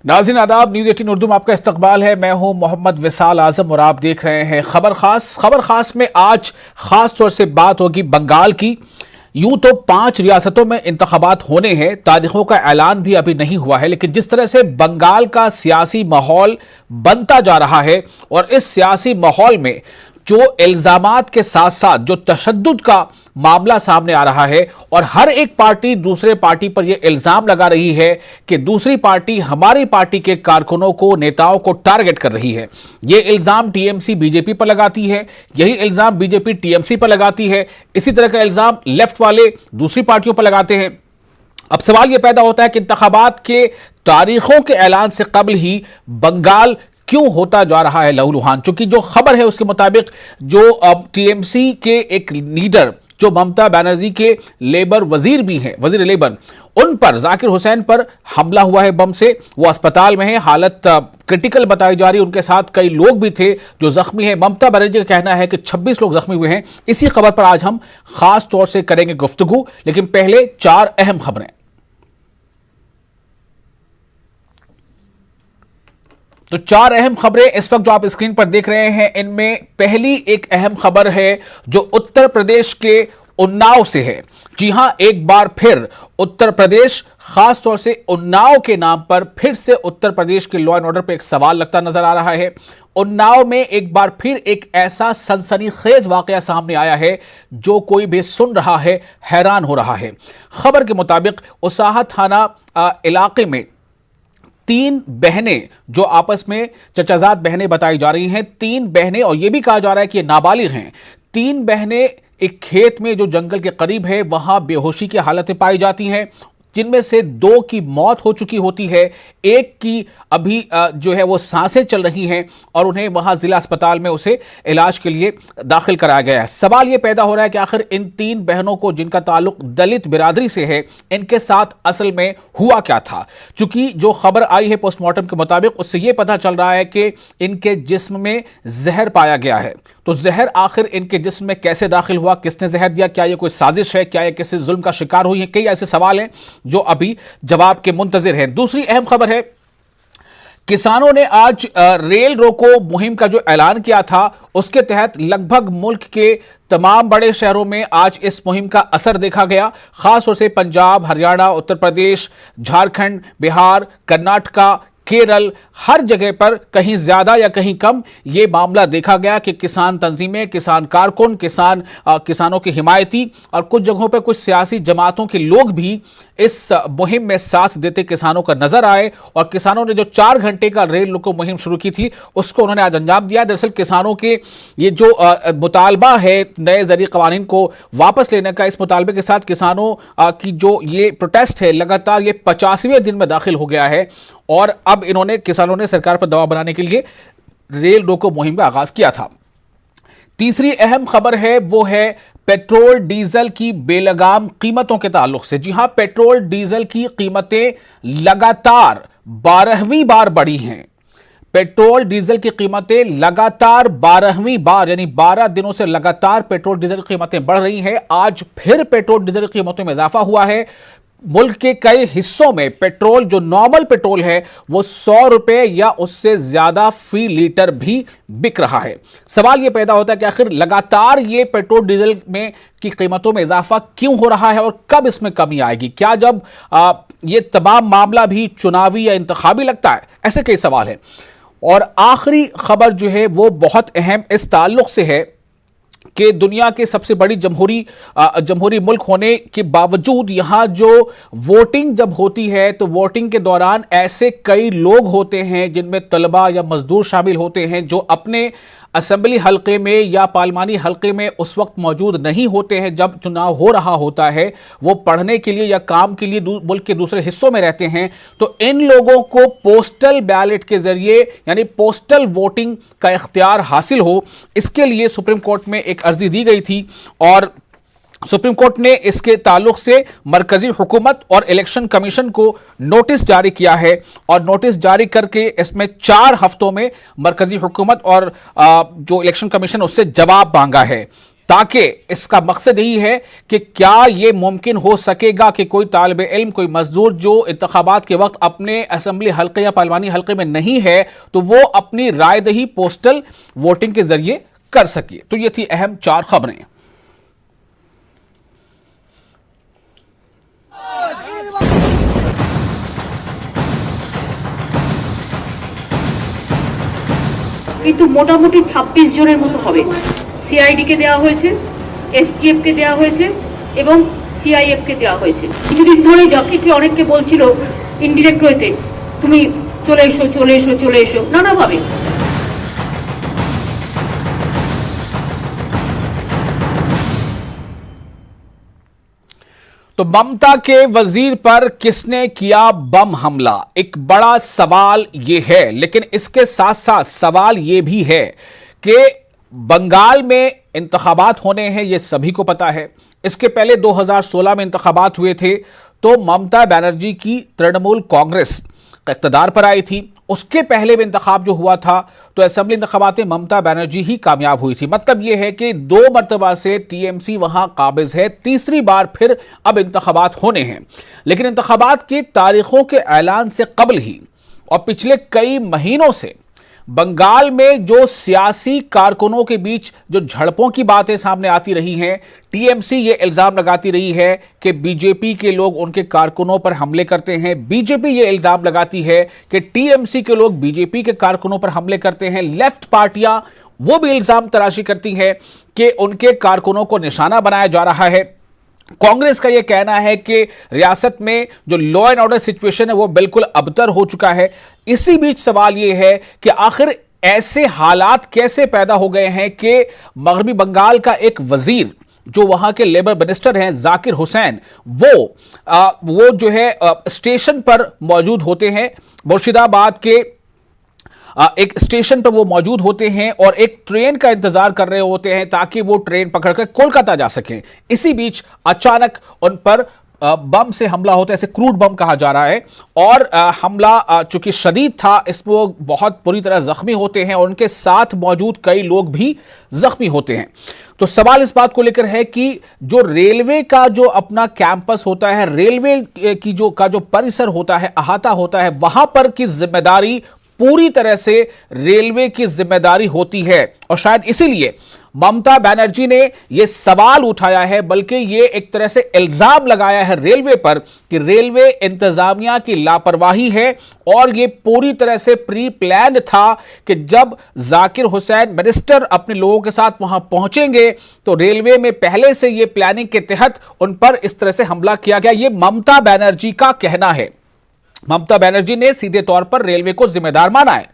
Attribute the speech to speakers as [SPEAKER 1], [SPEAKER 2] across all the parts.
[SPEAKER 1] नाज़रीन आदाब, न्यूज़ 18 उर्दू में आपका इस्तकबाल है। मैं हूं मोहम्मद विसाल आजम और आप देख रहे हैं खबर खास में आज खास तौर से बात होगी बंगाल की। यूं तो 5 रियासतों में इंतखाबात होने हैं, तारीखों का ऐलान भी अभी नहीं हुआ है, लेकिन जिस तरह से बंगाल का सियासी माहौल बनता जा रहा है और इस सियासी माहौल में जो इल्जामात के साथ साथ जो तशद्दुद का मामला सामने आ रहा है और हर एक पार्टी दूसरे पार्टी पर यह इल्जाम लगा रही है कि दूसरी पार्टी हमारी पार्टी के कारकुनों को, नेताओं को टारगेट कर रही है। यह इल्जाम टीएमसी बीजेपी पर लगाती है, यही इल्जाम बीजेपी टीएमसी पर लगाती है, इसी तरह का इल्जाम लेफ्ट वाले दूसरी पार्टियों पर लगाते हैं। अब सवाल यह पैदा होता है कि इंतखाबात के तारीखों के ऐलान से कबल ही बंगाल क्यों होता जा रहा है लहूलुहान। चूंकि जो खबर है उसके मुताबिक जो अब टीएमसी के एक लीडर जो ममता बनर्जी के लेबर वजीर भी हैं, वजीर लेबर, उन पर जाकिर हुसैन पर हमला हुआ है बम से। वो अस्पताल में है, हालत क्रिटिकल बताई जा रही है। उनके साथ कई लोग भी थे जो जख्मी हैं। ममता बनर्जी का कहना है कि 26 लोग जख्मी हुए हैं। इसी खबर पर आज हम खास तौर से करेंगे गुफ्तगू, लेकिन पहले 4 अहम खबरें। तो 4 अहम खबरें इस वक्त जो आप स्क्रीन पर देख रहे हैं, इनमें पहली एक अहम खबर है जो उत्तर प्रदेश के उन्नाव से है। जी हां, एक बार फिर उत्तर प्रदेश, खास तौर से उन्नाव के नाम पर फिर से उत्तर प्रदेश के लॉ एंड ऑर्डर पर एक सवाल लगता नजर आ रहा है। उन्नाव में एक बार फिर एक ऐसा सनसनीखेज वाकया सामने आया है जो कोई भी सुन रहा है हैरान हो रहा है। खबर के मुताबिक उसाहा थाना इलाके में 3 बहनें जो आपस में चचाजाद बहनें बताई जा रही हैं, 3 बहनें, और यह भी कहा जा रहा है कि ये नाबालिग हैं। 3 बहनें एक खेत में जो जंगल के करीब है वहां बेहोशी की हालत में पाई जाती हैं, जिनमें से 2 की मौत हो चुकी होती है, एक की अभी जो है वो सांसें चल रही हैं और उन्हें वहां जिला अस्पताल में उसे इलाज के लिए दाखिल कराया गया है। सवाल यह पैदा हो रहा है कि आखिर इन 3 बहनों को, जिनका ताल्लुक दलित बिरादरी से है, इनके साथ असल में हुआ क्या था। चूंकि जो खबर आई है पोस्टमार्टम के मुताबिक, उससे यह पता चल रहा है कि इनके जिस्म में जहर पाया गया है। तो जहर आखिर इनके जिस्म में कैसे दाखिल हुआ, किसने जहर दिया, क्या यह कोई साजिश है, क्या यह किसी जुल्म का शिकार हुई है, कई ऐसे सवाल हैं जो अभी जवाब के मुंतजिर हैं। दूसरी अहम खबर है, किसानों ने आज रेल रोको मुहिम का जो ऐलान किया था, उसके तहत लगभग मुल्क के तमाम बड़े शहरों में आज इस मुहिम का असर देखा गया। खासतौर से पंजाब, हरियाणा, उत्तर प्रदेश, झारखंड, बिहार, कर्नाटका, केरल, हर जगह पर कहीं ज्यादा या कहीं कम यह मामला देखा गया कि किसान तंजीमें, किसान कारकुन, किसानों के हिमायती और कुछ जगहों पर कुछ सियासी जमातों के लोग भी इस मुहिम में साथ देते किसानों का नजर आए। और किसानों ने जो 4 घंटे का रेल रोको मुहिम शुरू की थी उसको उन्होंने आज अंजाम दिया। दरअसल किसानों के ये जो मुतालबा है नए ज़रूरी क़वानीन को वापस लेने का, इस मुतालबे के साथ किसानों की जो ये प्रोटेस्ट है लगातार ये 50वें दिन में दाखिल हो गया है और अब इन्होंने, किसानों ने सरकार पर दबाव बनाने के लिए रेल रोको मुहिम का आगाज किया था। तीसरी अहम खबर है वो है पेट्रोल डीजल की बेलगाम कीमतों के ताल्लुक से। जी हां, पेट्रोल डीजल की कीमतें लगातार 12वीं बार बढ़ी हैं। पेट्रोल डीजल की कीमतें लगातार 12वीं बार, यानी 12 दिनों से लगातार पेट्रोल डीजल की कीमतें बढ़ रही हैं। आज फिर पेट्रोल डीजल की कीमतों में इजाफा हुआ है। मुल्क के कई हिस्सों में पेट्रोल, जो नॉर्मल पेट्रोल है, वो 100 रुपए या उससे ज्यादा फी लीटर भी बिक रहा है। सवाल यह पैदा होता है कि आखिर लगातार ये पेट्रोल डीजल में की कीमतों में इजाफा क्यों हो रहा है और कब इसमें कमी आएगी। क्या जब ये तमाम मामला भी चुनावी या इंतखाबी लगता है? ऐसे कई सवाल हैं। और आखिरी खबर जो है वो बहुत अहम इस ताल्लुक से है कि दुनिया के सबसे बड़ी जमहूरी मुल्क होने के बावजूद यहां जो वोटिंग जब होती है तो वोटिंग के दौरान ऐसे कई लोग होते हैं जिनमें तलबा या मजदूर शामिल होते हैं जो अपने असेंबली हलके में या पार्लिमानी हलके में उस वक्त मौजूद नहीं होते हैं जब चुनाव हो रहा होता है। वो पढ़ने के लिए या काम के लिए मुल्क के दूसरे हिस्सों में रहते हैं। तो इन लोगों को पोस्टल बैलेट के जरिए, यानी पोस्टल वोटिंग का इख्तियार हासिल हो, इसके लिए सुप्रीम कोर्ट में एक अर्जी दी गई थी और सुप्रीम कोर्ट ने इसके ताल्लुक से मरकजी हुकूमत और इलेक्शन कमीशन को नोटिस जारी किया है और नोटिस जारी करके इसमें 4 हफ्तों में मरकजी हुकूमत और जो इलेक्शन कमीशन उससे जवाब मांगा है। ताकि इसका मकसद यही है कि क्या ये मुमकिन हो सकेगा कि कोई तालिब इल्म, कोई मजदूर जो इंतखाबात के वक्त अपने असेंबली हल्के या पार्लिमानी हल्के में नहीं है तो वो अपनी रायदही पोस्टल वोटिंग के जरिए कर सके। तो ये थी अहम 4 खबरें।
[SPEAKER 2] কিন্তু মোটামুটি 26 জনের মতো হবে। সিআইডি কে দেওয়া হয়েছে, এসটিএফ কে দেওয়া হয়েছে এবং সিআইএফ কে দেওয়া হয়েছে। কিছুদিন ধরে জাকিরকে অনেককে বলছিল ইনডিরেক্ট ওয়েতে তুমি চলে এসো চলে এসো চলে এসো নানাভাবে।
[SPEAKER 1] तो ममता के वजीर पर किसने किया बम हमला, एक बड़ा सवाल यह है। लेकिन इसके साथ साथ सवाल यह भी है कि बंगाल में इंतखाबात होने हैं, यह सभी को पता है। इसके पहले 2016 में इंतखाबात हुए थे तो ममता बनर्जी की तृणमूल कांग्रेस इक़्तिदार पर आई थी। उसके पहले भी इंतखाब जो हुआ था तो असेंबली इंतखाबात में ममता बनर्जी ही कामयाब हुई थी। मतलब यह है कि 2 मरतबा से टीएमसी वहां काबिज है, तीसरी बार फिर अब इंतखाबात होने हैं। लेकिन इंतखाबात की तारीखों के ऐलान से कबल ही और पिछले कई महीनों से बंगाल में जो सियासी कारकुनों के बीच जो झड़पों की बातें सामने आती रही हैं, टीएमसी ये इल्जाम लगाती रही है कि बीजेपी के लोग उनके कारकुनों पर हमले करते हैं। बीजेपी ये इल्जाम लगाती है कि टीएमसी के लोग बीजेपी के कारकुनों पर हमले करते हैं। लेफ्ट पार्टियां वो भी इल्जाम तराशी करती हैं कि उनके कारकुनों को निशाना बनाया जा रहा है। कांग्रेस का यह कहना है कि रियासत में जो लॉ एंड ऑर्डर सिचुएशन है वो बिल्कुल अबतर हो चुका है। इसी बीच सवाल यह है कि आखिर ऐसे हालात कैसे पैदा हो गए हैं कि मगरबी बंगाल का एक वजीर जो वहां के लेबर मिनिस्टर हैं जाकिर हुसैन, वो जो है स्टेशन पर मौजूद होते हैं। मुर्शिदाबाद के एक स्टेशन पर वो मौजूद होते हैं और एक ट्रेन का इंतजार कर रहे होते हैं ताकि वो ट्रेन पकड़कर कोलकाता जा सकें। इसी बीच अचानक उन पर बम से हमला होता है, इसे क्रूड बम कहा जा रहा है। और हमला चूंकि शदीद था, इसमें वो बहुत बुरी तरह जख्मी होते हैं और उनके साथ मौजूद कई लोग भी जख्मी होते हैं। तो सवाल इस बात को लेकर है कि जो रेलवे का जो अपना कैंपस होता है, रेलवे की जो परिसर होता है, अहाता होता है, वहां पर की जिम्मेदारी पूरी तरह से रेलवे की जिम्मेदारी होती है। और शायद इसीलिए ममता बनर्जी ने यह सवाल उठाया है, बल्कि यह एक तरह से इल्जाम लगाया है रेलवे पर कि रेलवे इंतजामिया की लापरवाही है और यह पूरी तरह से प्री प्लान था कि जब जाकिर हुसैन मिनिस्टर अपने लोगों के साथ वहां पहुंचेंगे तो रेलवे में पहले से यह प्लानिंग के तहत उन पर इस तरह से हमला किया गया। यह ममता बनर्जी का कहना है। ममता बनर्जी ने सीधे तौर पर रेलवे को जिम्मेदार माना है।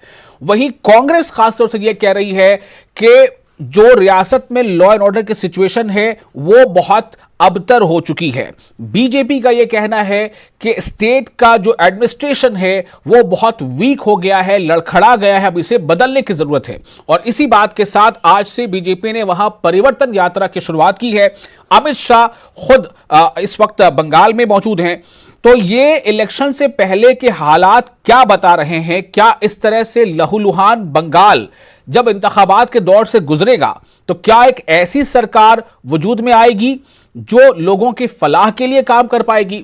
[SPEAKER 1] वहीं कांग्रेस खासतौर से यह कह रही है कि जो रियासत में लॉ एंड ऑर्डर की सिचुएशन है वो बहुत अबतर हो चुकी है। बीजेपी का यह कहना है कि स्टेट का जो एडमिनिस्ट्रेशन है वो बहुत वीक हो गया है, लड़खड़ा गया है, अब इसे बदलने की जरूरत है। और इसी बात के साथ आज से बीजेपी ने वहां परिवर्तन यात्रा की शुरुआत की है। अमित शाह खुद इस वक्त बंगाल में मौजूद हैं। तो ये इलेक्शन से पहले के हालात क्या बता रहे हैं? क्या इस तरह से लहूलुहान बंगाल जब इंतखाबात के दौर से गुजरेगा तो क्या एक ऐसी सरकार वजूद में आएगी जो लोगों की फलाह के लिए काम कर पाएगी?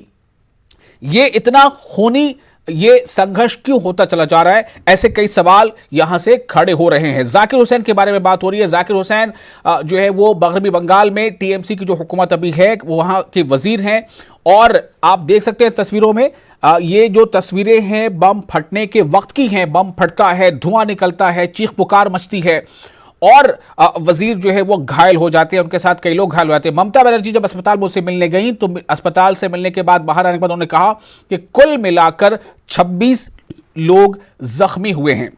[SPEAKER 1] ये इतना खूनी ये संघर्ष क्यों होता चला जा रहा है? ऐसे कई सवाल यहां से खड़े हो रहे हैं। जाकिर हुसैन के बारे में बात हो रही है। जाकिर हुसैन जो है वो मगरबी बंगाल में टीएमसी की जो हुकूमत अभी है वो वहां के वजीर हैं। और आप देख सकते हैं तस्वीरों में, ये जो तस्वीरें हैं बम फटने के वक्त की हैं। बम फटता है, धुआं निकलता है, चीख पुकार मचती है और वजीर जो है वो घायल हो जाते हैं, उनके साथ कई लोग घायल हो जाते हैं। ममता बनर्जी जब अस्पताल में उससे मिलने गई तो अस्पताल से मिलने के बाद बाहर आने के बाद उन्होंने कहा कि कुल मिलाकर 26 लोग जख्मी हुए हैं।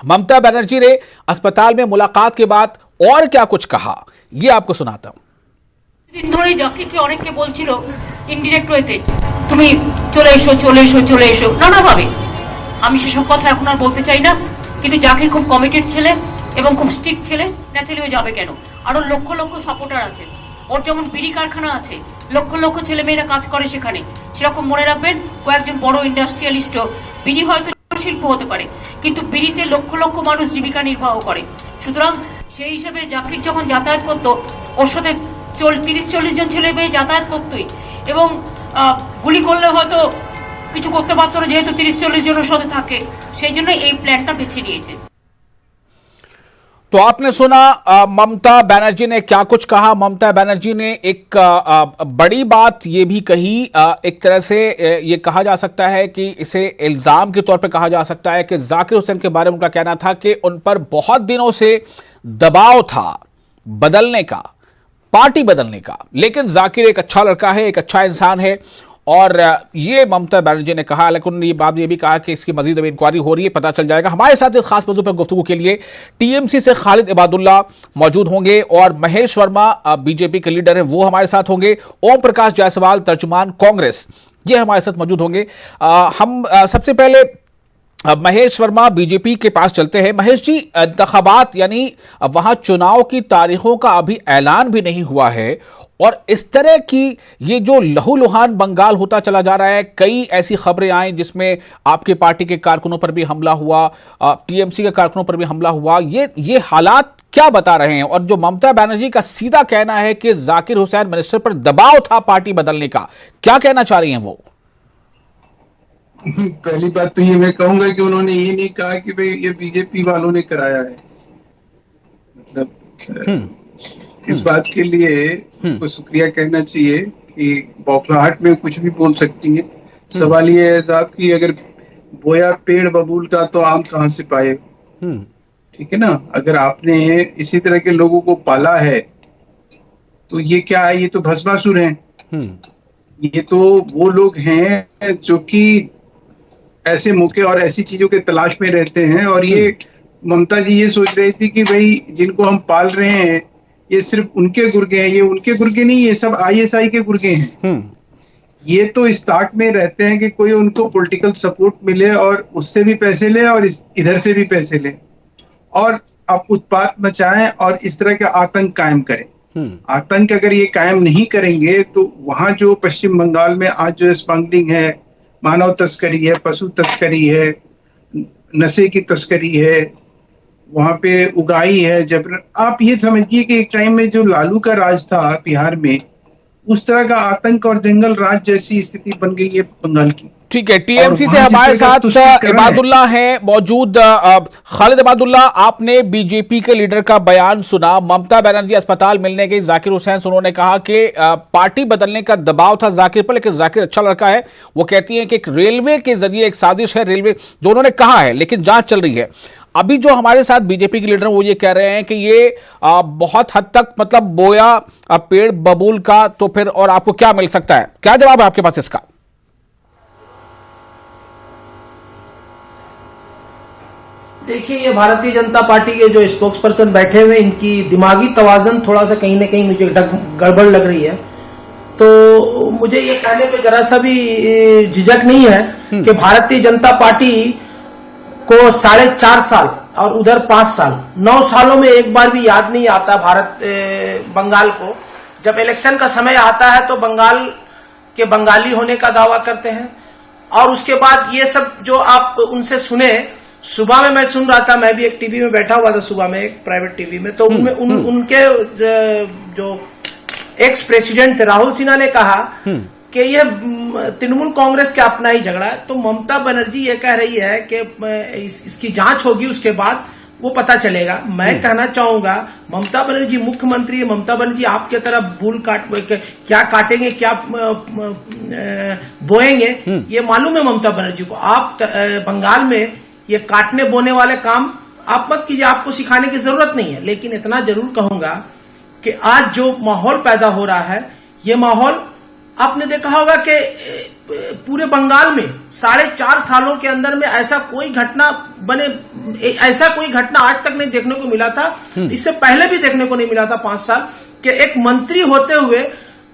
[SPEAKER 1] ममता बनर्जी ने अस्पताल में मुलाकात के बाद और क्या कुछ कहा, ये आपको सुनाता हूं।
[SPEAKER 2] दिन ধরে জাকিরকে অনেককে বলছিল ইনডিরেক্ট ওয়েতে তুমি চলে এসো চলে এসো চলে এসো নানাভাবে। আমি সেসব কথা এখন আর বলতে চাই না, কিন্তু জাকির খুব কমিটেড ছেলে এবং খুব স্ট্রিক্ট ছেলে। ন্যাচারালি ও যাবে কেন? আরো লক্ষ লক্ষ সাপোর্টার আছে। ওর যেমন বিড়ি কারখানা আছে, লক্ষ লক্ষ ছেলে মেয়েরা কাজ করে সেখানে, সেরকম মনে রাখবেন ও একজন বড় ইন্ডাস্ট্রিয়ালিস্টও। বিড়ি হয়তো শিল্প হতে পারে কিন্তু বিড়িতে লক্ষ লক্ষ মানুষ জীবিকা নির্বাহ করে। সুতরাং সেই হিসেবে জাকির যখন যাতায়াত করতো ওর সাথে 30-40 জন ছেলে মেয়ে যাতায়াত করতোই, এবং গুলি করলে হয়তো কিছু করতে পারতো না, যেহেতু 30-40 জনের সাথে থাকে, সেই জন্য এই প্ল্যানটা বেছে নিয়েছে।
[SPEAKER 1] तो आपने सुना ममता बनर्जी ने क्या कुछ कहा। ममता बनर्जी ने एक बड़ी बात ये भी कही, एक तरह से ये कहा जा सकता है कि इसे इल्जाम के तौर पे कहा जा सकता है कि जाकिर हुसैन के बारे में उनका कहना था कि उन पर बहुत दिनों से दबाव था बदलने का, पार्टी बदलने का, लेकिन जाकिर एक अच्छा लड़का है, एक अच्छा इंसान है। और ये ममता बनर्जी ने कहा, लेकिन ये बात ये भी कहा कि इसकी मजीद अभी इंक्वायरी हो रही है, पता चल जाएगा। हमारे साथ इस खास मौजू पर गुफ्तगू के लिए टीएमसी से खालिद इबादुल्ला मौजूद होंगे और महेश वर्मा बीजेपी के लीडर हैं, वो हमारे साथ होंगे। ओम प्रकाश जायसवाल तर्जुमान कांग्रेस, ये हमारे साथ मौजूद होंगे। हम सबसे पहले महेश वर्मा बीजेपी के पास चलते हैं। महेश जी, इंतखाबात यानी वहां चुनाव की तारीखों का अभी ऐलान भी नहीं हुआ है, और इस तरह की ये जो लहूलुहान बंगाल होता चला जा रहा है, कई ऐसी खबरें आई जिसमें आपके पार्टी के कारकुनों पर भी हमला हुआ, टीएमसी के कारकुनों पर भी हमला हुआ। ये हालात क्या बता रहे हैं? और जो ममता बनर्जी का सीधा कहना है कि जाकिर हुसैन मिनिस्टर पर दबाव था पार्टी बदलने का, क्या कहना चाह रही हैं वो?
[SPEAKER 3] पहली बात तो ये मैं कहूंगा कि उन्होंने ये नहीं कहा कि भाई ये बीजेपी वालों ने कराया है। मतलब इस बात के लिए उनको शुक्रिया कहना चाहिए कि बौखलाहट में कुछ भी बोल सकती है। सवाल ये है साहब कि अगर बोया पेड़ बबूल का तो आम कहां से पाए? ठीक है ना। अगर आपने इसी तरह के लोगों को पाला है तो ये क्या है? ये तो भस्मासुर हैं। ये तो वो लोग हैं जो कि ऐसे मौके और ऐसी चीजों के तलाश में रहते हैं। और ये ममता जी ये सोच रही थी कि भाई जिनको हम पाल रहे हैं ये सिर्फ उनके गुर्गे हैं। ये उनके गुर्गे नहीं, ये सब आईएसआई के गुर्गे हैं। ये तो इस ताक में रहते हैं कि कोई उनको पॉलिटिकल सपोर्ट मिले और उससे भी पैसे ले और इधर से भी पैसे ले, और आप उत्पात मचाएं और इस तरह का आतंक कायम करें। आतंक अगर ये कायम नहीं करेंगे तो वहां जो पश्चिम बंगाल में आज जो स्मगलिंग है, मानव तस्करी है, पशु तस्करी है, नशे की तस्करी है, वहां पे उगाई है, जबरन, आप ये समझिए कि एक टाइम में जो लालू का राज था बिहार में, उस तरह का आतंक और जंगल राज जैसी स्थिति बन गई है बंगाल की।
[SPEAKER 1] ठीक है, टीएमसी से हमारे साथ इबादुल्ला हैं मौजूद। खालिद इबादुल्ला, आपने बीजेपी के लीडर का बयान सुना। ममता बनर्जी अस्पताल मिलने गई जाकिर हुसैन से, उन्होंने कहा कि पार्टी बदलने का दबाव था जाकिर पर, लेकिन जाकिर अच्छा लड़का है। वो कहती हैं कि एक रेलवे के जरिए एक साजिश है, रेलवे जो उन्होंने कहा है, लेकिन जांच चल रही है। अभी जो हमारे साथ बीजेपी के लीडर वो ये कह रहे हैं कि ये बहुत हद तक मतलब बोया पेड़ बबूल का, तो फिर और आपको क्या मिल सकता है? क्या जवाब है आपके पास इसका?
[SPEAKER 4] देखिए, ये भारतीय जनता पार्टी के जो स्पोक्स पर्सन बैठे हुए, इनकी दिमागी तवाजन थोड़ा सा कहीं ना कहीं मुझे गड़बड़ लग रही है। तो मुझे ये कहने पे जरा सा भी झिझक नहीं है कि भारतीय जनता पार्टी को 4.5 साल और उधर 5 साल, 9 सालों में एक बार भी याद नहीं आता बंगाल को। जब इलेक्शन का समय आता है तो बंगाल के बंगाली होने का दावा करते हैं, और उसके बाद ये सब जो आप उनसे सुने। सुबह में मैं सुन रहा था, मैं भी एक टीवी में बैठा हुआ था सुबह में, एक प्राइवेट टीवी में, तो उनके जो एक्स प्रेसिडेंट राहुल सिन्हा ने कहा कि ये तृणमूल कांग्रेस का अपना ही झगड़ा है। तो ममता बनर्जी ये कह रही है कि इसकी जांच होगी, उसके बाद वो पता चलेगा। मैं कहना चाहूंगा, ममता बनर्जी मुख्यमंत्री है, ममता बनर्जी आपके तरफ भूल क्या काटेंगे, क्या बोएंगे, ये मालूम है ममता बनर्जी को। आप बंगाल में ये काटने बोने वाले काम आप मत कीजिए, आपको सिखाने की जरूरत नहीं है। लेकिन इतना जरूर कहूंगा कि आज जो माहौल पैदा हो रहा है, ये माहौल आपने देखा होगा कि पूरे बंगाल में 4.5 सालों के अंदर में ऐसा कोई घटना आज तक नहीं देखने को मिला था। इससे पहले भी देखने को नहीं मिला था 5 साल, कि एक मंत्री होते हुए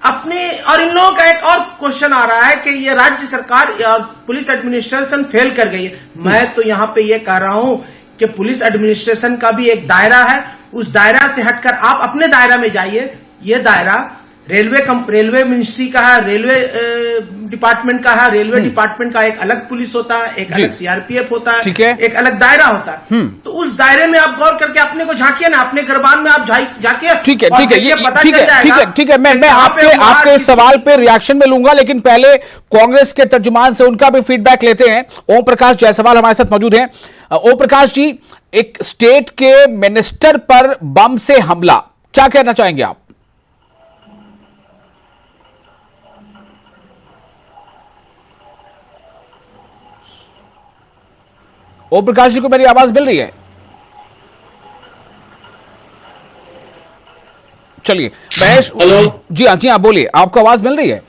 [SPEAKER 4] अपने, और इन लोगों का एक और क्वेश्चन आ रहा है कि ये राज्य सरकार और पुलिस एडमिनिस्ट्रेशन फेल कर गई है। मैं तो यहाँ पे ये कह रहा हूं कि पुलिस एडमिनिस्ट्रेशन का भी एक दायरा है, उस दायरा से हटकर आप अपने दायरा में जाइए। ये दायरा रेलवे मिनिस्ट्री का है, रेलवे डिपार्टमेंट का है, रेलवे डिपार्टमेंट का एक अलग पुलिस होता है, एक अलग सीआरपीएफ होता है,
[SPEAKER 1] ठीक है,
[SPEAKER 4] एक अलग दायरा होता है। तो उस दायरे में आप गौर करके अपने को झांकिए ना, अपने गरबान में आप जाके,
[SPEAKER 1] ठीक है,
[SPEAKER 4] और
[SPEAKER 1] ठीक है,
[SPEAKER 4] देखिए,
[SPEAKER 1] ये
[SPEAKER 4] पता
[SPEAKER 1] ठीक
[SPEAKER 4] चल
[SPEAKER 1] है, ठीक है,
[SPEAKER 4] जाएगा
[SPEAKER 1] ठीक है, मैं
[SPEAKER 4] कि कहाँ पे
[SPEAKER 1] आपके
[SPEAKER 4] वहाँ
[SPEAKER 1] सवाल पे रिएक्शन में लूंगा, लेकिन पहले कांग्रेस के तर्जुमान से उनका भी फीडबैक लेते हैं। ओम प्रकाश जायसवाल हमारे साथ मौजूद हैं। ओम प्रकाश जी, एक स्टेट के मिनिस्टर पर बम से हमला, क्या कहना चाहेंगे आप? ओम प्रकाश जी को मेरी आवाज मिल रही है? चलिए महेश, जी हाँ, जी हाँ, बोलिए, आपको आवाज मिल रही है?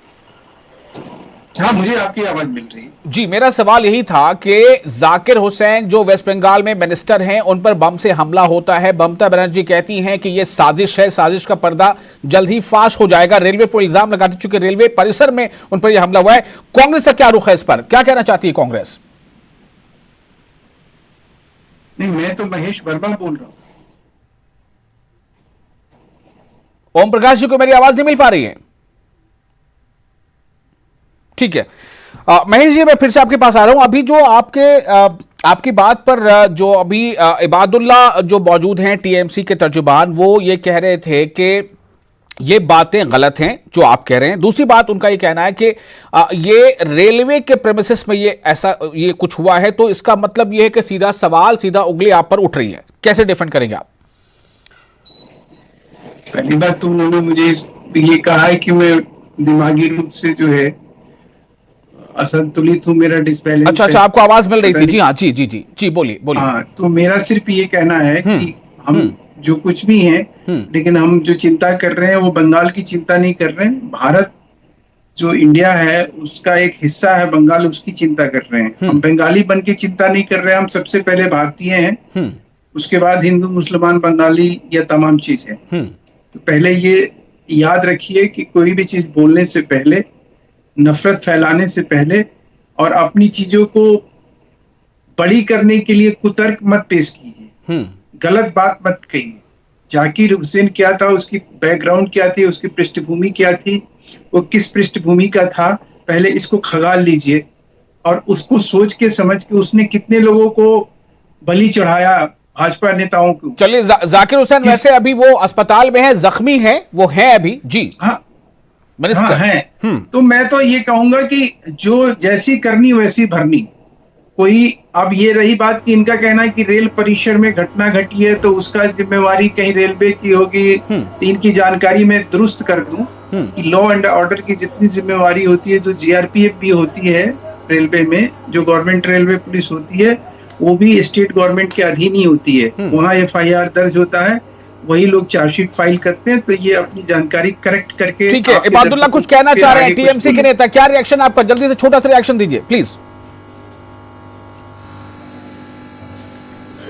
[SPEAKER 3] हाँ, मुझे आपकी आवाज मिल रही है।
[SPEAKER 1] जी, मेरा सवाल यही था कि जाकिर हुसैन जो वेस्ट बंगाल में मिनिस्टर हैं, उन पर बम से हमला होता है। ममता बनर्जी कहती हैं कि यह साजिश है, साजिश का पर्दा जल्द ही फाश हो जाएगा। रेलवे पर इल्जाम लगाती, चूंकि रेलवे परिसर में उन पर यह हमला हुआ है। कांग्रेस का क्या रुख है इस पर, क्या कहना चाहती है कांग्रेस?
[SPEAKER 3] नहीं, मैं तो महेश वर्मा बोल रहा हूं।
[SPEAKER 1] ओम प्रकाश जी को मेरी आवाज नहीं मिल पा रही है? ठीक है, महेश जी, मैं फिर से आपके पास आ रहा हूं। अभी जो आपकी बात पर जो अभी इबादुल्ला जो मौजूद हैं टीएमसी के तर्जुमान, वो ये कह रहे थे कि ये बातें गलत हैं जो आप कह रहे हैं। दूसरी बात उनका ये कहना है कि ये रेलवे के प्रेमिसेस में ये कुछ हुआ है, तो इसका मतलब ये है कि सीधा उंगली आप पर उठ रही है। कैसे डिफेंड करेंगे आप?
[SPEAKER 3] पहली बात तो उन्होंने मुझे ये कहा है कि मैं दिमागी रूप से जो है असंतुलित हूँ, मेरा डिसबैलेंस।
[SPEAKER 1] अच्छा, आपको आवाज मिल रही थी? जी हाँ, जी, बोलिए।
[SPEAKER 3] हाँ, तो मेरा सिर्फ ये कहना है कि हम जो कुछ भी हैं, लेकिन हम जो चिंता कर रहे हैं वो बंगाल की चिंता नहीं कर रहे हैं। भारत जो इंडिया है उसका एक हिस्सा है बंगाल, उसकी चिंता कर रहे हैं। हम बंगाली बन के चिंता नहीं कर रहे हैं, हम सबसे पहले भारतीय हैं, उसके बाद हिंदू, मुसलमान, बंगाली, या तमाम चीज है। तो पहले ये याद रखिए कि कोई भी चीज बोलने से पहले, नफरत फैलाने से पहले, और अपनी चीजों को बड़ी करने के लिए कुतर्क मत पेश कीजिए, गलत बात मत कहिए। जाकिर हुसैन क्या था, उसकी बैकग्राउंड क्या थी, उसकी पृष्ठभूमि क्या थी, वो किस पृष्ठभूमि का था, पहले इसको खंगाल लीजिए और उसको सोच के समझ के उसने कितने लोगों को बलि चढ़ाया, भाजपा नेताओं को।
[SPEAKER 1] चलिए, जाकिर हुसैन वैसे अभी वो अस्पताल में है, जख्मी है, वो है अभी? जी
[SPEAKER 3] हाँ,
[SPEAKER 1] मिनिस्टर
[SPEAKER 3] है। तो मैं तो ये कहूंगा कि जो जैसी करनी वैसी भरनी। कोई, अब ये रही बात कि इनका कहना है कि रेल परिसर में घटना घटी है तो उसका जिम्मेवारी कहीं रेलवे की होगी, तो इनकी जानकारी मैं दुरुस्त कर दूं कि लॉ एंड ऑर्डर की जितनी जिम्मेवारी होती है, जो जीआरपीएफ भी होती है रेलवे में, जो गवर्नमेंट रेलवे पुलिस होती है, वो भी स्टेट गवर्नमेंट के अधीन ही होती है। वहाँ एफआईआर दर्ज होता है, वही लोग चार्जशीट फाइल करते हैं। तो ये अपनी जानकारी करेक्ट करके।
[SPEAKER 1] ठीक है, इबादुल्ला कुछ कहना चाह रहे हैं, टीएमसी के नेता, क्या रिएक्शन आपका? जल्दी से छोटा सा रिएक्शन दीजिए प्लीज।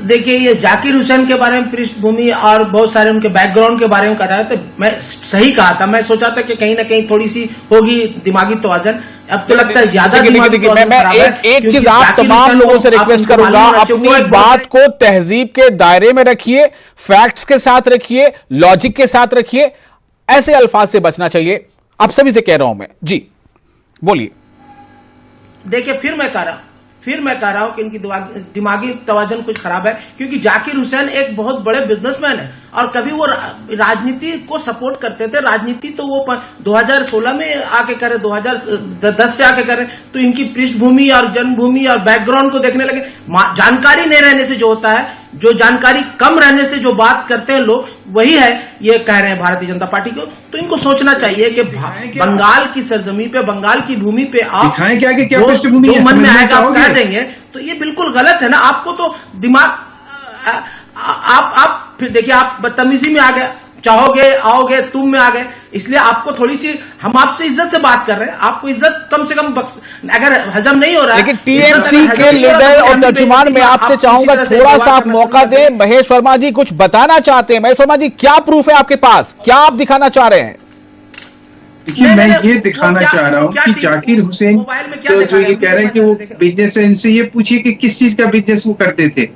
[SPEAKER 4] देखिए, ये जाकिर हुसैन के बारे में पृष्ठभूमि और बहुत सारे उनके बैकग्राउंड के बारे में कहा था, तो मैं सही कहा था। मैं सोचा था कि कहीं ना कहीं थोड़ी सी होगी दिमागी तवज्जुन, अब तो लगता है ज्यादा दिमागी तवज्जुन।
[SPEAKER 1] मैं एक चीज आप तमाम लोगों से रिक्वेस्ट करूंगा, अपनी बात को तहजीब के दायरे में रखिए, फैक्ट्स के साथ रखिए, लॉजिक के साथ रखिए, ऐसे अल्फाज से बचना चाहिए। आप सभी से कह रहा हूं मैं। जी बोलिए।
[SPEAKER 4] देखिए, फिर मैं कह रहा हूं कि इनकी दिमागी तवाज़ुन कुछ खराब है, क्योंकि जाकिर हुसैन एक बहुत बड़े बिजनेसमैन है और कभी वो राजनीति को सपोर्ट करते थे। राजनीति तो वो 2016 में आके करे, 2010 से आके करे, तो इनकी पृष्ठभूमि और जन्मभूमि और बैकग्राउंड को देखने लगे। जानकारी नहीं रहने से जो होता है, जो जानकारी कम रहने से जो बात करते हैं लोग, वही है ये कह रहे हैं भारतीय जनता पार्टी को। तो इनको सोचना चाहिए कि बंगाल की सरजमी पे, बंगाल की भूमि पे आप
[SPEAKER 3] दिखाएं क्या कि क्या पृष्ठभूमि है,
[SPEAKER 4] मन में आएगा आप कह देंगे, तो ये बिल्कुल गलत है ना। आपको तो दिमाग, आप फिर देखिए, आप बदतमीजी में आ गए, चाहोगे आओगे, तुम में आ गए, इसलिए आपको थोड़ी सी, हम आपसे इज्जत से बात कर रहे हैं, आपको इज्जत कम से कम अगर हजम नहीं हो रहा है।
[SPEAKER 1] लेकिन टीएमसी के लीडर और तर्जुमान, मैं आपसे चाहूंगा थोड़ा सा आप मौका दें। महेश वर्मा जी कुछ बताना चाहते हैं। महेश वर्मा जी, क्या प्रूफ है आपके पास, क्या आप दिखाना चाह रहे हैं?
[SPEAKER 3] देखिए, मैं ये दिखाना चाह रहा हूँ कि जाकिर हुसैन तो जो ये कह रहे हैं कि वो बिजनेस, इनसे ये पूछिए कि किस चीज का बिजनेस वो करते थे।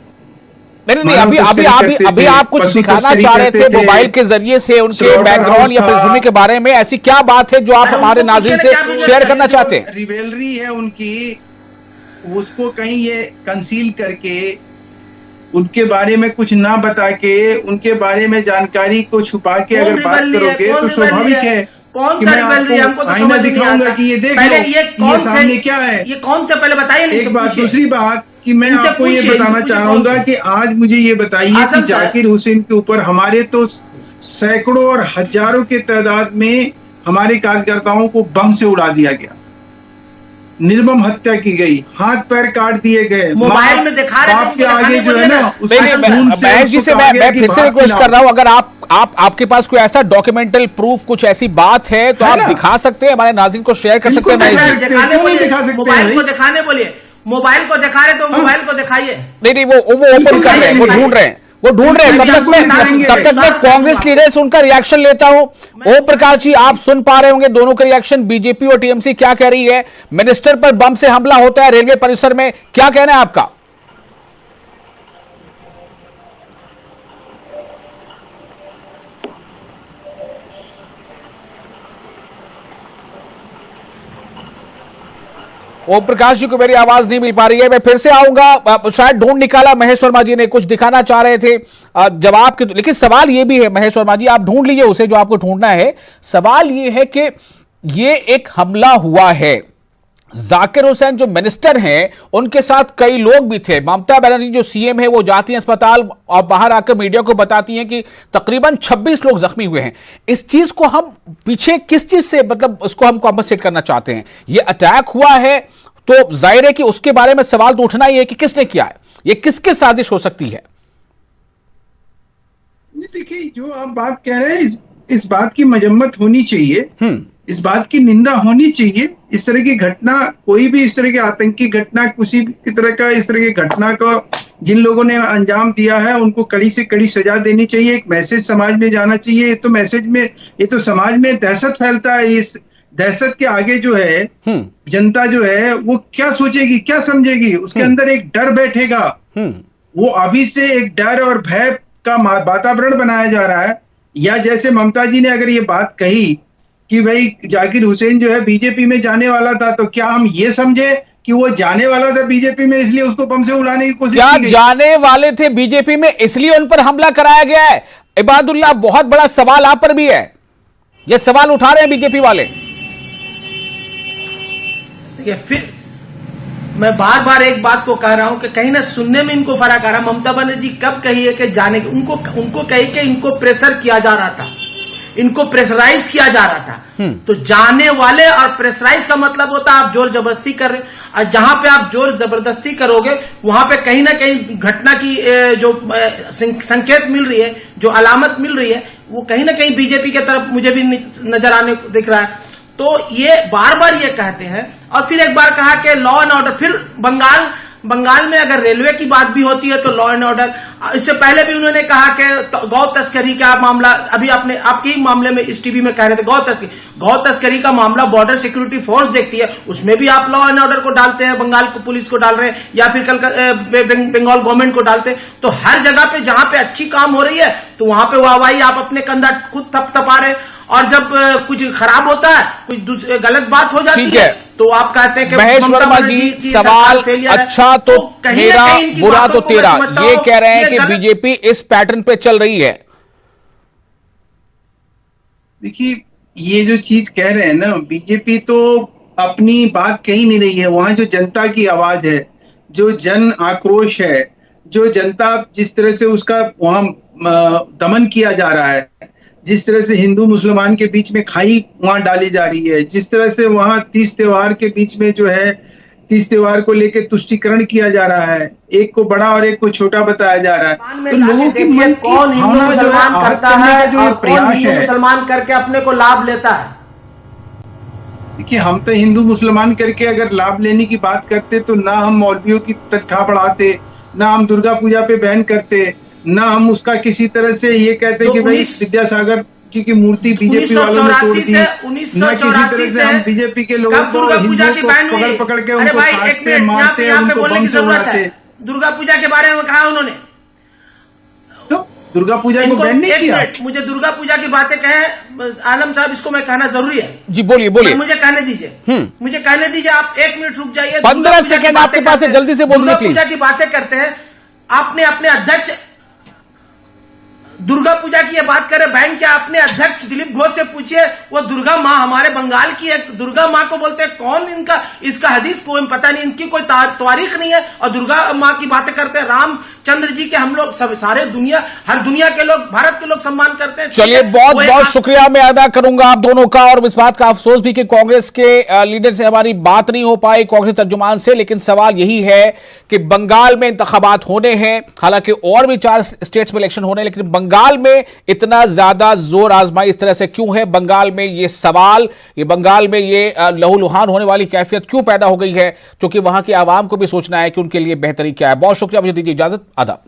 [SPEAKER 1] नहीं नहीं,
[SPEAKER 3] मानव तस्करी करते
[SPEAKER 1] अभी
[SPEAKER 3] थे,
[SPEAKER 1] आप कुछ
[SPEAKER 3] पशु
[SPEAKER 1] दिखाना
[SPEAKER 3] तस्करी
[SPEAKER 1] चाह रहे
[SPEAKER 3] करते
[SPEAKER 1] थे
[SPEAKER 3] थे,
[SPEAKER 1] मोबाइल के जरिए से उनके
[SPEAKER 3] स्लॉटर
[SPEAKER 1] बैकग्राउंड
[SPEAKER 3] हाउस
[SPEAKER 1] या
[SPEAKER 3] था।
[SPEAKER 1] पृष्ठभूमि के बारे में, ऐसी क्या बात है जो आप हमारे नाज़रीन से शेयर करना चाहते हैं?
[SPEAKER 3] रिवेलरी है उनकी, उसको कहीं ये कंसील करके, उनके बारे में कुछ ना बता के, उनके बारे में जानकारी को छुपा के अगर बात करोगे तो स्वाभाविक है
[SPEAKER 4] कौन
[SPEAKER 3] कि
[SPEAKER 4] सा
[SPEAKER 3] मैं
[SPEAKER 4] रिवेलरी? हमको
[SPEAKER 3] आपको
[SPEAKER 4] तो
[SPEAKER 3] आईना
[SPEAKER 4] समझ नहीं
[SPEAKER 3] दिखाऊंगा
[SPEAKER 4] आता।
[SPEAKER 3] कि ये देख
[SPEAKER 4] पहले
[SPEAKER 3] लो
[SPEAKER 4] ये
[SPEAKER 3] कि
[SPEAKER 4] कौन
[SPEAKER 3] ये
[SPEAKER 4] थे?
[SPEAKER 3] सामने क्या है।
[SPEAKER 4] ये कौन थे पहले बताइए,
[SPEAKER 3] एक बात, दूसरी बात कि मैं
[SPEAKER 4] इनसे
[SPEAKER 3] आपको ये
[SPEAKER 4] पूछिए,
[SPEAKER 3] बताना
[SPEAKER 4] इनसे
[SPEAKER 3] चाह
[SPEAKER 4] पूछिए
[SPEAKER 3] रहा हूँ
[SPEAKER 4] कौन
[SPEAKER 3] कि आज मुझे ये बताइए कि
[SPEAKER 4] आजम साहब।
[SPEAKER 3] जाकिर हुसैन के ऊपर हमारे तो सैकड़ों और हजारों के तादाद में हमारे कार्यकर्ताओं को बम से उड़ा दिया गया, निर्मम हत्या की गई, हाथ पैर काट दिए गए,
[SPEAKER 4] मोबाइल में दिखा रहे थे,
[SPEAKER 3] बाप के
[SPEAKER 4] उनको
[SPEAKER 3] आगे
[SPEAKER 4] दिखाने
[SPEAKER 3] जो है ना,
[SPEAKER 4] बोलिए
[SPEAKER 3] उसके
[SPEAKER 1] नहीं नहीं,
[SPEAKER 3] खून से
[SPEAKER 1] महेश जी
[SPEAKER 3] उसको
[SPEAKER 1] से
[SPEAKER 3] कहा
[SPEAKER 1] मैं
[SPEAKER 3] गया कि
[SPEAKER 1] फिर से
[SPEAKER 3] भाप
[SPEAKER 1] रिक्वेस्ट
[SPEAKER 3] पिलाओ।
[SPEAKER 1] कर रहा हूं, अगर आपके पास कोई ऐसा डॉक्यूमेंटल प्रूफ, कुछ ऐसी बात है तो
[SPEAKER 3] है
[SPEAKER 1] आप
[SPEAKER 3] ना?
[SPEAKER 1] दिखा सकते हैं, हमारे नाज़रीन को शेयर कर सकते हैं
[SPEAKER 3] बिल्कुल
[SPEAKER 1] महेश जी।
[SPEAKER 3] दिखा- क्यों नहीं दिखा सकते
[SPEAKER 4] मोबाइल
[SPEAKER 3] हैं
[SPEAKER 4] को
[SPEAKER 3] भाई?
[SPEAKER 4] दिखाने बोलिए, मोबाइल को दिखा रहे तो मोबाइल को दिखाइए।
[SPEAKER 1] नहीं नहीं, वो ओपन
[SPEAKER 3] बिल्कुल
[SPEAKER 1] कर रहे हैं, वो
[SPEAKER 3] दिखाएंगे।
[SPEAKER 1] ढूंढ रहे हैं, वो ढूंढ रहे हैं। तब तक मैं कांग्रेस लीडर से उनका रिएक्शन लेता हूं। ओम प्रकाश जी, आप सुन पा रहे होंगे दोनों के रिएक्शन, बीजेपी और टीएमसी क्या कह रही है। मिनिस्टर पर बम से हमला होता है रेलवे परिसर में, क्या कहना है आपका? ओम प्रकाश जी को मेरी आवाज नहीं मिल पा रही है, मैं फिर से आऊंगा। शायद ढूंढ निकाला महेश वर्मा जी ने, कुछ दिखाना चाह रहे थे जवाब के, लेकिन सवाल ये भी है महेश वर्मा जी, आप ढूंढ लीजिए उसे जो आपको ढूंढना है। सवाल ये है कि ये एक हमला हुआ है, जाकिर हुसैन जो मिनिस्टर हैं उनके साथ कई लोग भी थे। ममता बनर्जी जो सीएम है वो जाती हैं अस्पताल और बाहर आकर मीडिया को बताती हैं कि तकरीबन 26 लोग जख्मी हुए हैं। इस चीज को हम पीछे किस चीज से, मतलब उसको हम कॉम्पनसेट करना चाहते हैं? ये अटैक हुआ है तो जाहिर है कि उसके बारे में सवाल तो उठना ही है कि किसने किया है, ये किसकी साजिश हो सकती है?
[SPEAKER 3] देखिए, जो आप बात कह रहे हैं इस बात की मजम्मत होनी चाहिए, इस बात की निंदा होनी चाहिए। इस तरह की घटना, कोई भी इस तरह की आतंकी घटना, किसी भी तरह का इस तरह की घटना को जिन लोगों ने अंजाम दिया है उनको कड़ी से कड़ी सजा देनी चाहिए। एक मैसेज समाज में जाना चाहिए। ये तो समाज में दहशत फैलता है। इस दहशत के आगे जो है जनता जो है वो क्या सोचेगी, क्या समझेगी, उसके अंदर एक डर बैठेगा। वो अभी से एक डर और भय का वातावरण बनाया जा रहा है। या जैसे ममता जी ने अगर ये बात कही कि भाई जाकिर हुसैन जो है बीजेपी में जाने वाला था, तो क्या हम ये समझे कि वो जाने वाला था बीजेपी में इसलिए उसको बम से उड़ाने की कोशिश
[SPEAKER 1] क्या
[SPEAKER 3] की गई?
[SPEAKER 1] जाने वाले थे बीजेपी में इसलिए उन पर हमला कराया गया है? इबादुल्लाह, बहुत बड़ा सवाल आप पर भी है, ये सवाल उठा रहे हैं बीजेपी वाले।
[SPEAKER 4] देखिए, फिर मैं बार बार एक बात को कह रहा हूं कि कहीं ना सुनने में इनको फर्क आ रहा है। ममता बनर्जी कब कही है कि जाने के, उनको कही कि इनको प्रेशर किया जा रहा था, इनको प्रेशराइज किया जा रहा था। तो जाने वाले और प्रेशराइज का मतलब होता है आप जोर जबरदस्ती कर रहे हैं। और जहां पे आप जोर जबरदस्ती करोगे वहां पे कहीं ना कहीं घटना की जो संकेत मिल रही है, जो अलामत मिल रही है, वो कहीं ना कहीं बीजेपी की तरफ मुझे भी नजर आने दिख रहा है। तो ये बार बार ये कहते हैं। और फिर एक बार कहा कि लॉ एंड ऑर्डर, फिर बंगाल में अगर रेलवे की बात भी होती है तो लॉ एंड ऑर्डर। इससे पहले भी उन्होंने कहा कि गौ तस्करी का मामला, अभी आपके ही मामले में इस टीवी में कह रहे थे गौ तस्करी का मामला बॉर्डर सिक्योरिटी फोर्स देखती है, उसमें भी आप लॉ एंड ऑर्डर को डालते हैं, बंगाल को पुलिस को डाल रहे हैं, या फिर बंगाल गवर्नमेंट को डालते हैं। तो हर जगह पे जहां पे अच्छी काम हो रही है तो वहां पे वाहवाही आप अपने कंधा खुद थपथपा रहे हैं। और जब कुछ खराब होता है, कुछ गलत बात हो जाती है तो आप कहते हैं कि
[SPEAKER 1] महेश वर्मा जी, सवाल अच्छा तो मेरा बुरा तो तेरा, ये कह रहे हैं कि बीजेपी इस पैटर्न पे चल रही है।
[SPEAKER 3] देखिए, ये जो चीज कह रहे हैं ना, बीजेपी तो अपनी बात कही नहीं रही है। वहां जो जनता की आवाज है, जो जन आक्रोश है, जो जनता जिस तरह से उसका वहां दमन किया जा रहा है, जिस तरह से हिंदू मुसलमान के बीच में खाई वहां डाली जा रही है, जिस तरह से वहां 30 त्योहार के बीच में जो है 30 त्योहार को लेकर तुष्टीकरण किया जा रहा है, एक को बड़ा और एक को छोटा बताया जा रहा है। तो लोगों की मन
[SPEAKER 4] कौन हिंदू मुसलमान करता है
[SPEAKER 3] जो ये प्रयास है,
[SPEAKER 4] मुसलमान करके अपने को लाभ लेता है।
[SPEAKER 3] देखिए, हम तो हिंदू मुसलमान करके अगर लाभ लेने की बात करते तो ना हम मौलवियों की तनख्वाह बढ़ाते, ना हम दुर्गा पूजा पे बैन करते, ना हम उसका किसी तरह से ये कहते तो कि भाई विद्यासागर जी की मूर्ति बीजेपी वालों ने तोड़ दी, ना किसी तरह से हम बीजेपी के लोगों को, हिंदुओं को पकड़ के उनको काटते, मारते, उनको बम से उड़ाते।
[SPEAKER 4] दुर्गा पूजा के बारे में कहा उन्होंने,
[SPEAKER 3] दुर्गा पूजा को
[SPEAKER 4] इनको
[SPEAKER 3] बैन नहीं
[SPEAKER 4] एक
[SPEAKER 3] किया।
[SPEAKER 4] मिनट, मुझे दुर्गा पूजा की बातें कहे आलम साहब, इसको मैं कहना जरूरी है।
[SPEAKER 1] जी बोलिए बोलिए।
[SPEAKER 4] मुझे कहने दीजिए, मुझे कहने दीजिए, आप 1 मिनट रुक जाइए।
[SPEAKER 1] 15 सेकंड आपके पास है, जल्दी से बोलिए
[SPEAKER 4] दुर्गा
[SPEAKER 1] प्लीज।
[SPEAKER 4] पूजा की बातें करते हैं, आपने अपने अध्यक्ष, दुर्गा पूजा की ये बात करें बैंक के, अपने अध्यक्ष दिलीप घोष से पूछिए, वो दुर्गा माँ हमारे बंगाल की है, दुर्गा माँ को बोलते हैं, कौन इनका इसका हदीस कोई पता नहीं, इनकी कोई तारीख नहीं है, और दुर्गा माँ की बातें करते हैं। रामचंद्र जी के हम लोग सब सारे दुनिया, हर दुनिया के लोग, भारत के लोग सम्मान करते हैं।
[SPEAKER 1] चलिए, बहुत बहुत शुक्रिया मैं अदा करूंगा आप दोनों का, और इस बात का अफसोस भी कि कांग्रेस के लीडर से हमारी बात नहीं हो पाई, कांग्रेस तर्जुमान से। लेकिन सवाल यही है कि बंगाल में इंतखाबात होने हैं, हालांकि और भी 4 स्टेट्स में इलेक्शन होने हैं, लेकिन बंगाल में इतना ज्यादा जोर आजमाई इस तरह से क्यों है? बंगाल में ये सवाल, ये बंगाल में ये लहूलुहान होने वाली कैफियत क्यों पैदा हो गई है? क्योंकि वहां की आवाम को भी सोचना है कि उनके लिए बेहतरी क्या है। बहुत शुक्रिया, मुझे दीजिए इजाजत, आदाब।